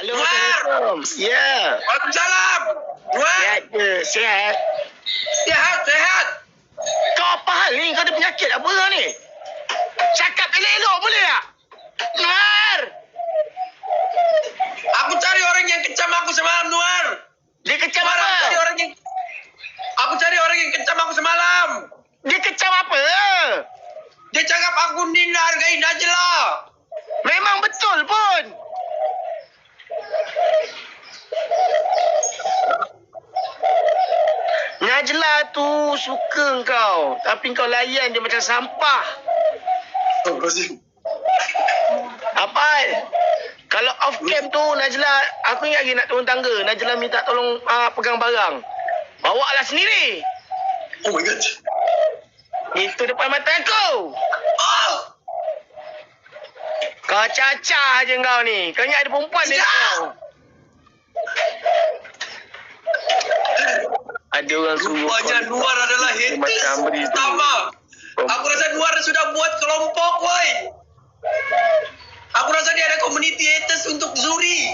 Halo, Nuar! Assalamualaikum. Ya. Waalaikumsalam. Nuar! Sihat ke? Sihat. Sehat. Kau apa hal ni? Kau ada penyakit apa kau ni? Cakap elok-elok boleh tak? Nuar! Aku cari orang yang kecam aku semalam, Nuar. Dia kecam Nuar, apa? Aku cari orang yang kecam aku semalam. Dia kecam apa? Dia cakap aku ni nak hargai Najla. Memang betul pun. Najla tu suka kau. Tapi kau layan dia macam sampah. Apa? Kalau off cam tu Najla, aku ingat lagi nak turun tangga. Najla minta tolong pegang barang. Bawa lah sendiri. Oh my God. Itu depan mata aku. Oh! Kau cacah je kau ni. Kau ingat ada perempuan ni kau. Ada orang suruh Rupanya Nuar adalah haters utama. Aku rasa Nuar sudah buat kelompok, woi. Aku rasa dia ada community haters untuk Zuri.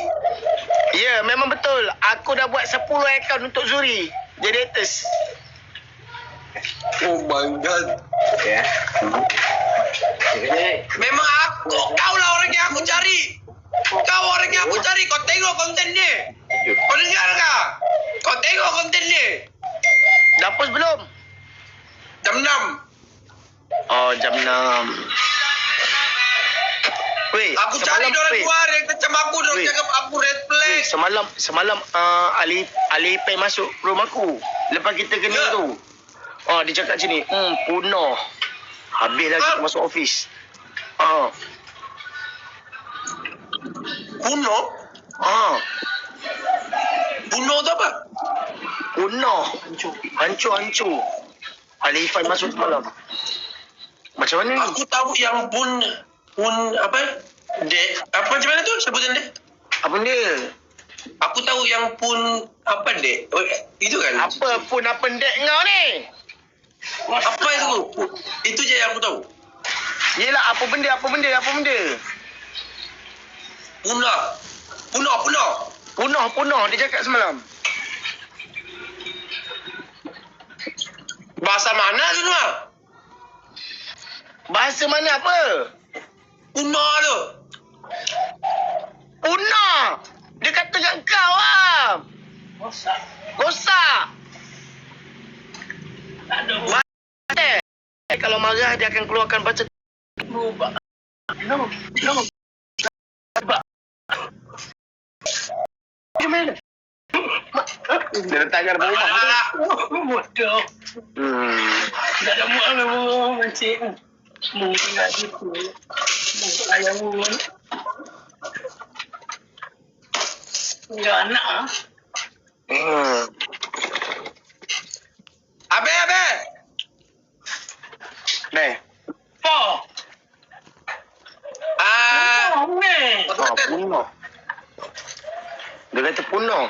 Ya, memang betul. Aku dah buat 10 akaun untuk Zuri. Jadi haters. Oh my God. Ya. Memang kau lah orang yang aku cari. Kau orang yang aku cari. Kau tengok konten ni. Kau dengar kah? Kau tengok konten ni. Dah post belum? Jam 6. Oh, jam 6. Weh, Aku cari orang luar yang kecam aku. Dia Weh. cakap aku red flag. Semalam Ali Pay masuk room aku. Lepas kita kena Ya. tu. Oh, dia cakap macam ni. Punah. Habislah kita masuk office. Puno? Puno tu apa? Punah. Hancur. Ali Pay masuk semalam. Macam mana ni? Aku tahu yang pun apa? Apa macam mana tu sebutan dia? Apa dia? Aku tahu yang pun apa dek? Oh, itu kan? Apa pun apa dek kau ni? Apa itu? Itu je yang aku tahu. Yelah, apa benda? Punah, dia cakap semalam. Bahasa mana tu Nuar? Bahasa mana apa? Punah tu. Punah. Dia kata kat kau lah. Rosak. Kalau marah dia akan keluarkan baca. Dia letakkan dalam rumah. Bodoh. Tak ada muak lah mancing. Mungkin nak gitu. Ayam pun. Enggak anak ah. Abe. Nih. Oh. Punah. Dia kata punah.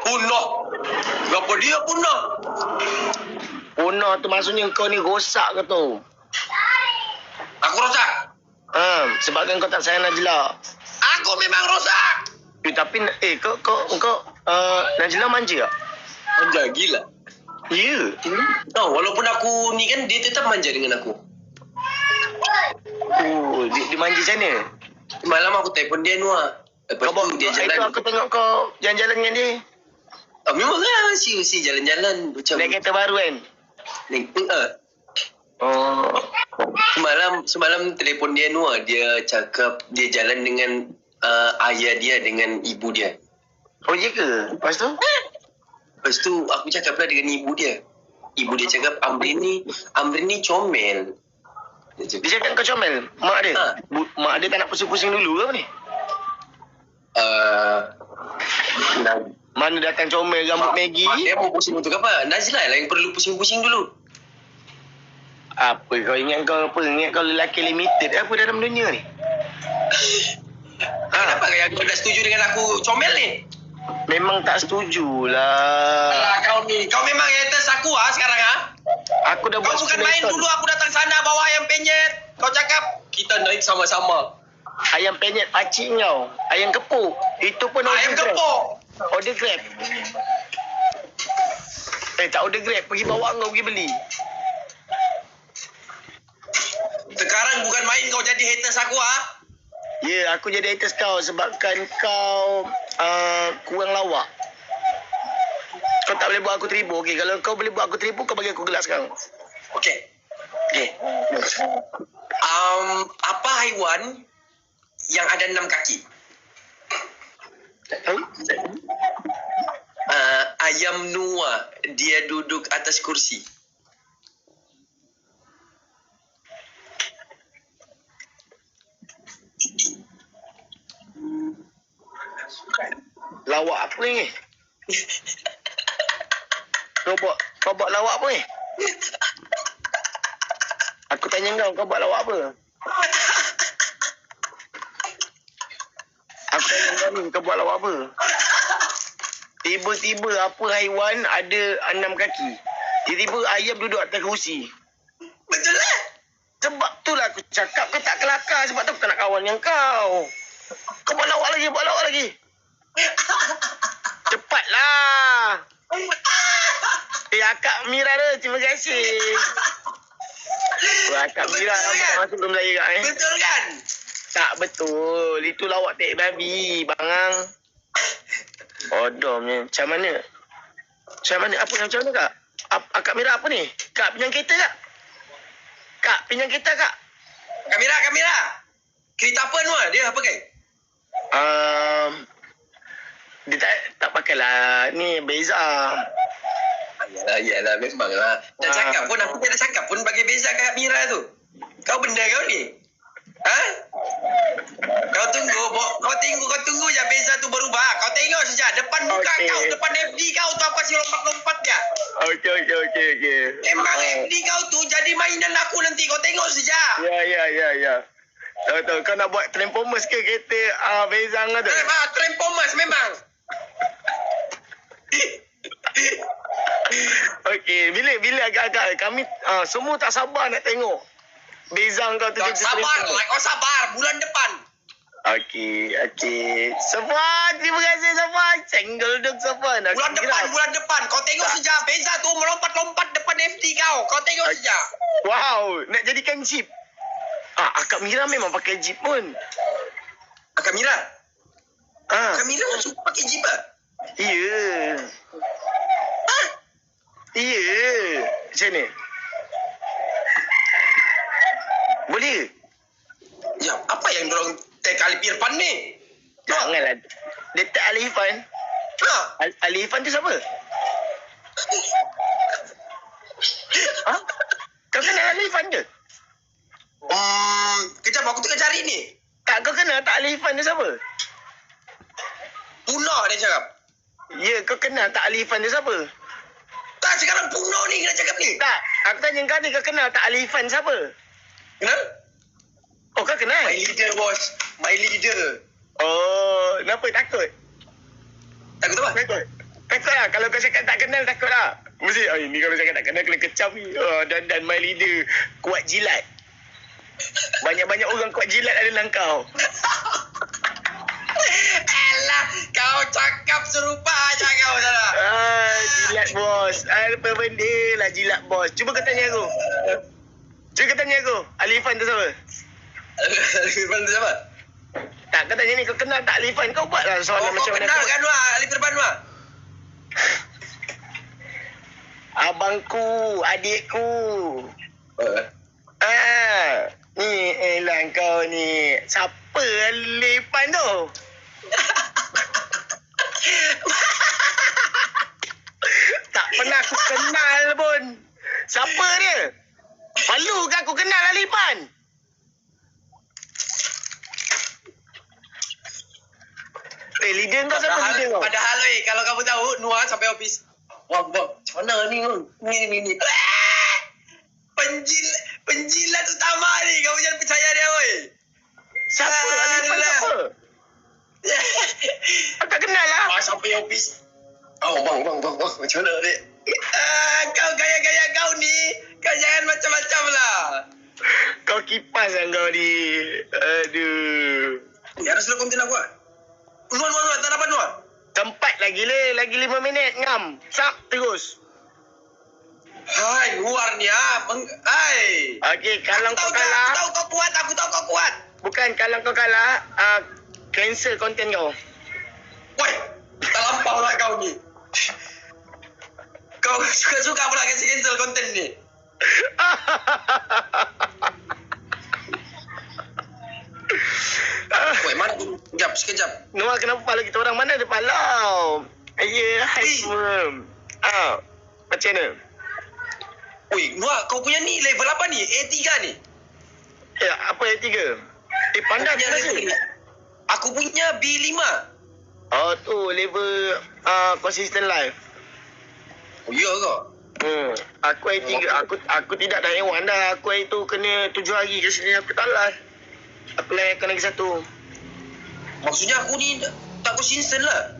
Punah. Kenapa dia punah? Punah tu maksudnya kau ni rosak ke tu? Aku rosak. Sebabkan kau tak sayang Najla. Aku memang rosak. Tapi kau Najla manja tak? Manja gila. Ya. No, walaupun aku ni kan dia tetap manja dengan aku. Dia manja macam mana? Malam aku telefon dia Nuar. Lepas tu dia Itu jalan. aku tengok kau jalan-jalan dengan dia. Memang lah si jalan-jalan macam Naik kereta baru kan? naik. Oh. Semalam telefon dia Nuar, dia cakap dia jalan dengan ayah dia dengan ibu dia. Oh, ya ke? Lepas tu? Lepas tu aku cakap pula dengan ibu dia. Ibu dia cakap Amrin ni comel. Dia cakap kau comel? Mak dia? Mak dia tak nak pusing-pusing dulu ke apa ni? Mana datang comel rambut Maggie? Dia mau pusing untuk apa? Najla lah yang perlu pusing-pusing dulu. Apa kau ingat kau apa? Ingat kau lelaki limited apa dalam dunia ni? Kenapa kau tak setuju dengan aku comel ni? Memang tak setujulah. Alah kau ni. Kau memang haters aku sekarang Aku dah Kau buat bukan main dulu aku datang sana bawa ayam penyet. Kau cakap kita naik sama-sama. Ayam penyet pakcik kau. Ayam kepuk. Itu pun Ayam order Grab. kepuk. Order Grab. Tak order Grab. Pergi bawa kau pergi beli. Sekarang bukan main kau jadi haters aku ah. Ya, aku jadi haters kau sebabkan kau kurang lawak. Kau tak boleh buat aku teribu. Okey, kalau kau boleh buat aku teribu, kau bagi aku gelas sekarang. Okey. Okey. Apa haiwan yang ada 6 kaki? Tak tahu. Ayam Nua. Dia duduk atas kursi. Lawak apa ni? Kau buat lawak apa ni? Aku tanya kau buat lawak apa? Aku tanya kau ni, kau buat lawak apa? Tiba-tiba apa haiwan ada 6 kaki? Tiba-tiba ayam duduk atas kerusi. Betul lah. Sebab tu lah aku cakap kau tak kelakar. Sebab tu aku tak nak kawan dengan kau. Kau buat lawak lagi. Cepatlah. Akak Mira tu, terima kasih. Akak Mira masuk belum saya kak Betul kan? Tak betul. Itu lawak tek babi, bangang. Bodohnya. Macam mana? Macam mana kak? Akak Mira apa ni? Kak pinjam kereta kak? Kak pinjam kereta kak? Kamera. Kereta apa Nua? Dia apa kan? Dia tak pakailah. Ni Beza. Yalah, memanglah. Dah cakap pun, aku tak nak cakap pun bagi beza kat Mira tu. Kau benda kau ni? Ha? Kau tunggu je beza tu berubah. Kau tengok saja depan muka kau, depan FD kau tu aku kasih lompat-lompat dia. Okey. Memang FD kau tu jadi mainan aku nanti. Kau tengok saja. Ya. Tahu. Kau nak buat Transformers ke kereta Beza kau tu? Transformers memang. Okey, bila agak-agak kami semua tak sabar nak tengok Beza kau tu. Kau sabar bulan depan. Okey. Safwan, terima kasih Safwan. Senggol duk Safwan. Bulan depan. Kau tengok saja Beza tu melompat-lompat depan FD kau. Kau tengok saja. Wow, nak jadikan jeep. Akak Mira memang pakai jeep pun. Akak Mira suka pakai jeep ah? Ya. Macam ni. Boleh? Ya, apa yang dorang take Alif Irfan ni? Janganlah. Dia tak Ali Irfan. Ali Irfan tu siapa? Kau kenal Ali Irfan ke? Kejap aku tengah cari ni. Tak, kau kenal tak Ali Irfan tu siapa? Punah dia cakap. Ya, kau kenal tak Ali Irfan tu siapa? Tak, sekarang punah ni kena cakap ni. Tak, aku tanya kau ni, kau kenal tak Ali Irfan siapa? Kenal? Oh, kau kenal? My leader, bos. My leader. Oh, kenapa takut? Takut apa? Takut lah. Kalau kau cakap tak kenal, takut lah. Mesti, ni kalau cakap tak kenal, kena kecam ni. Dan my leader kuat jilat. Banyak-banyak orang kuat jilat adalah kau. Alah, kau cakap serupa aja kau salah. Jilat bos. Apa benda lah jilat bos. Cuba kau tanya aku. Ali Irfan tu siapa? Alif Irfan tu siapa? Tak, kau tanya ni, kau kenal tak Ali Irfan? Kau buatlah soalan macam mana. Kau kenal kan Wah, Alif Irfan Wah? Abangku, adikku. Ni elah kau ni. Siapa Ali Irfan tu? Tak pernah aku kenal pun. Siapa dia? Malu ke aku kenal Ali Irfan? Leader kau siapa leader kau? Padahal kalau kamu tahu Noah sampai office. Wah, macam mana ni? Ni. Penjilat utama ni. Kamu jangan percaya dia, woi. Siapa? Ali Irfan siapa? Aku kenal lah. Sampai office. Bang. Macam mana ni? Kau gaya-gaya kau ni. Kau jangan macam-macam lah. Kau kipas lah kau ni. Aduh. Ada sudah konten aku ah. Nuan, tak dapat Nuan. Tempat lagi le. Lagi 5 minit. Ngam. Sak terus. Hai, luar ni ah. Hai. Okey, kalau Aku kau tahu kalah. aku tahu kau kuat. Aku tahu kau kuat. Bukan, kalau kau kalah, cancel konten kau. Woi, tak lampau lah kau ni. Kau suka-suka pula kasi cancel konten ni. Woi, mana tu? Sekejap. Noah, kenapa pala kita orang? Mana ada palau? Ya, hai semua. Macam mana? Woi, Nuah, kau punya ni level apa ni? A3 ni? Ya, apa yang 3? Pandai Punya je level ni. Aku punya B5. Oh, tu level consistent life. Oh, ya ke? Aku hari 3. Aku tidak ada hewan dah. Aku hari tu kena 7 hari kat sini. Aku tak last. Aku layakkan lagi 1. Maksudnya aku ni tak konsisten lah.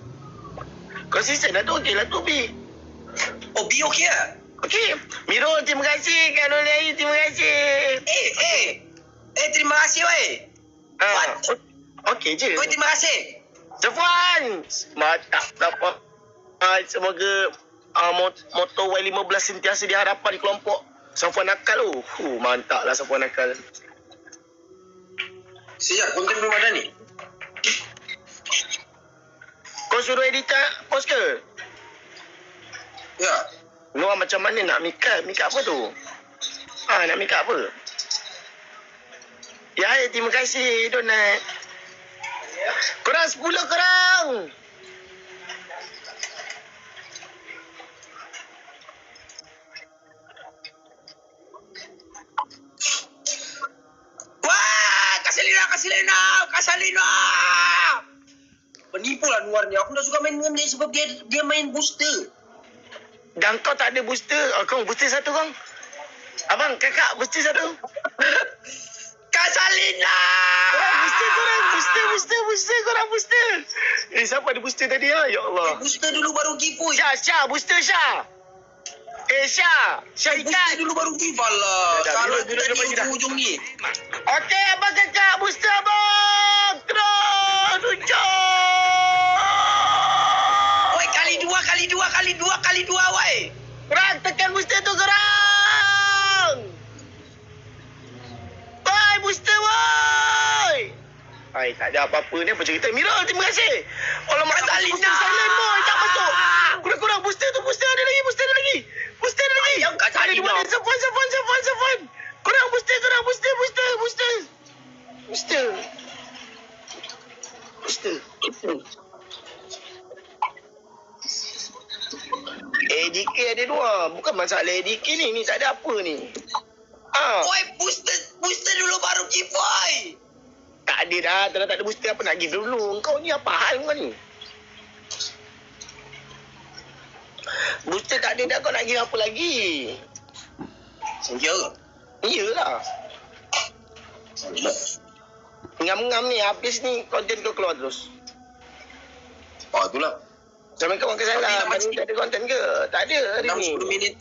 Consistent lah tu. Okey lah tu, B. Oh, B okey lah? Okey. Miro, terima kasih. Kak Nolai, terima kasih. Terima kasih, weh. Okey je. Weh, terima kasih. Safwan. Mantap. Dapat. Semoga motor Y15 sentiasa di hadapan di kelompok. Safwan nakal tu. Mantap lah Safwan nakal. Siap, konten belum ada ni. Kau suruh edit post ke? Ya. Noah, macam mana nak make up apa tu? Nak make up apa? Ya, terima kasih donat. Korang 10 korang. Wah, Kasalina. Penipu lah Nuar ni. Aku dah suka main dengan dia sebab dia main booster. Dan kau tak ada booster. Kau booster 1 kau. Abang, kakak booster 1. Kasalina! Korang booster. Korang booster. Siapa ada booster tadi ya? Ya Allah. Booster dulu baru give boy. Syah, booster Syah. Syah ikan. Booster dulu baru give. Alah. Kalau dulu kita bagi di dah. ujung ni. Okey, abang kakak booster abang. Terus. Ucap. Oi, kali dua, woi. Korang tekan booster tu korang. Bye booster boy. Hai, tak ada apa-apa ni apa cerita. Mira, terima kasih. Alamak, Kasalina. Silent boy tak masuk. Kurang-kurang booster tu, booster ada lagi. Ayam Kasalina. Ada 2 Safwan. Korang booster. ADK ada 2. Bukan masalah ADK ni tak ada apa ni. Oi, booster dulu baru give boy. Tak ada dah. Tak ada booster apa nak give dulu. Kau ni apa hal kau ni? Booster tak ada dah, kau nak give apa lagi? Ya. Iyalah. Ngam-ngam ni habis ni konten kau keluar terus. Itulah. Sama kawan kesalah. Tapi Tak ada konten ke? Tak ada hari ni. 10 minit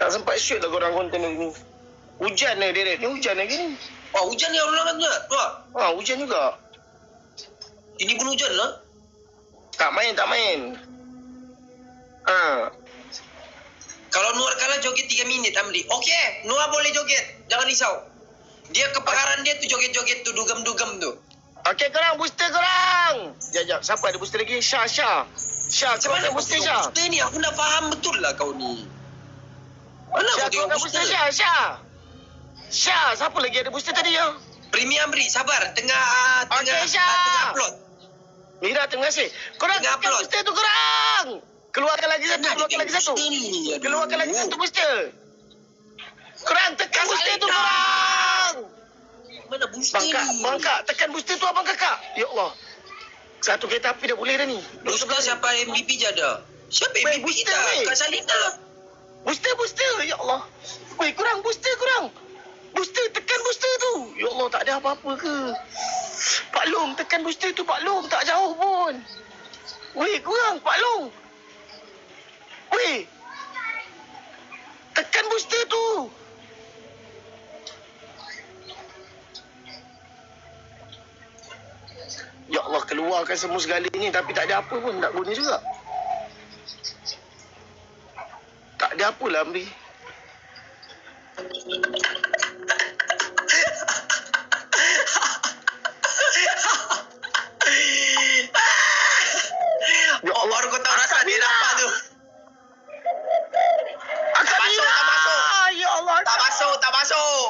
Tak sempat shoot lah korang konten hari ni. Hujan lah direct. Ni hujan lagi ni. Hujan ni orang nak Wah, Hujan juga. ini pun hujan lah. Tak main. Kalau Nuar kalah joget 3 minit Amri. Okey, Nuar boleh joget. Jangan risau. Dia kepakaran dia tu joget-joget tu, dugem-dugem tu. Okey korang, booster korang. Sekejap, siapa ada booster lagi? Syah. Kau ada booster Syah? Booster ni aku nak faham betul lah kau ni. Mana Syah, aku kau tengok ada booster booster? Syah, siapa lagi ada booster tadi ya? Premium Amri, sabar. Tengah Syah. upload. Mira, terima kasih. Korang Tengah tekan upload. booster tu korang. Keluarkan lagi satu. Mana Keluarkan dia lagi satu. booster ni? Aduh. Keluarkan lagi satu booster. Korang tekan booster tu Kasalina. korang. Mana booster Bangkak, tekan booster tu abang kakak. Ya Allah. Satu kereta api dah boleh dah ni. Booster siapa MVP je ada? Siapa Weh, MVP booster, kita? weh. Kasalina. Booster. Ya Allah. Weh, korang booster korang. Booster, tekan booster tu. Ya Allah, tak ada apa-apa ke? Pak Long, tekan booster tu Pak Long. Tak jauh pun. Weh, korang, Pak Long. Weh. Tekan booster tu. Ya Allah, keluarkan semua segalanya tapi tak ada apa pun nak guna juga. Tak ada apa lah, Amri. Ya Allah, Baru kau tahu rasa dia dapat tu. Akak masuk, Mira! tak masuk. Ya Allah, Tak masuk, tak masuk.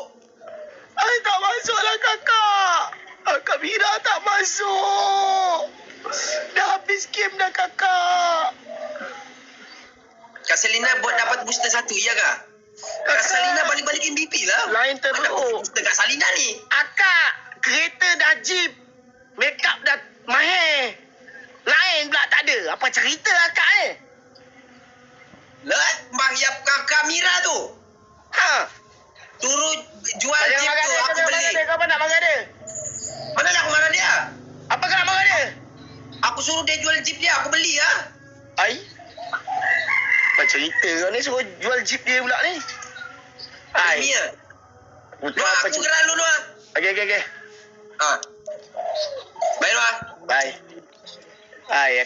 Ay, tak masuklah kakak. Akak Mira tak masuk. Dah habis game dah kakak. Kak Selina buat dapat booster 1, iya kah? Kak Selina balik-balik MVP lah. Lain teruk. Mana booster Kak Selina ni? Akak, kereta dah jeep. Makeup dah mahir. Lain pula tak ada. Apa cerita akak ni? Lah, Mahyap kakak Mira tu. Ha? Turut jual jeep tu aku beli. Kau apa nak marah dia? Mana nak aku marah dia? Apa kau nak marah dia? Aku suruh dia jual jeep dia, aku beli lah. Ai? Apa cerita kau ni suruh jual jeep dia pula ni? Ai. Ini ya. Betul Noah, apa aku cerita? gerak dulu Noah. Okey. Ha. Baik Noah. Bye. Ai,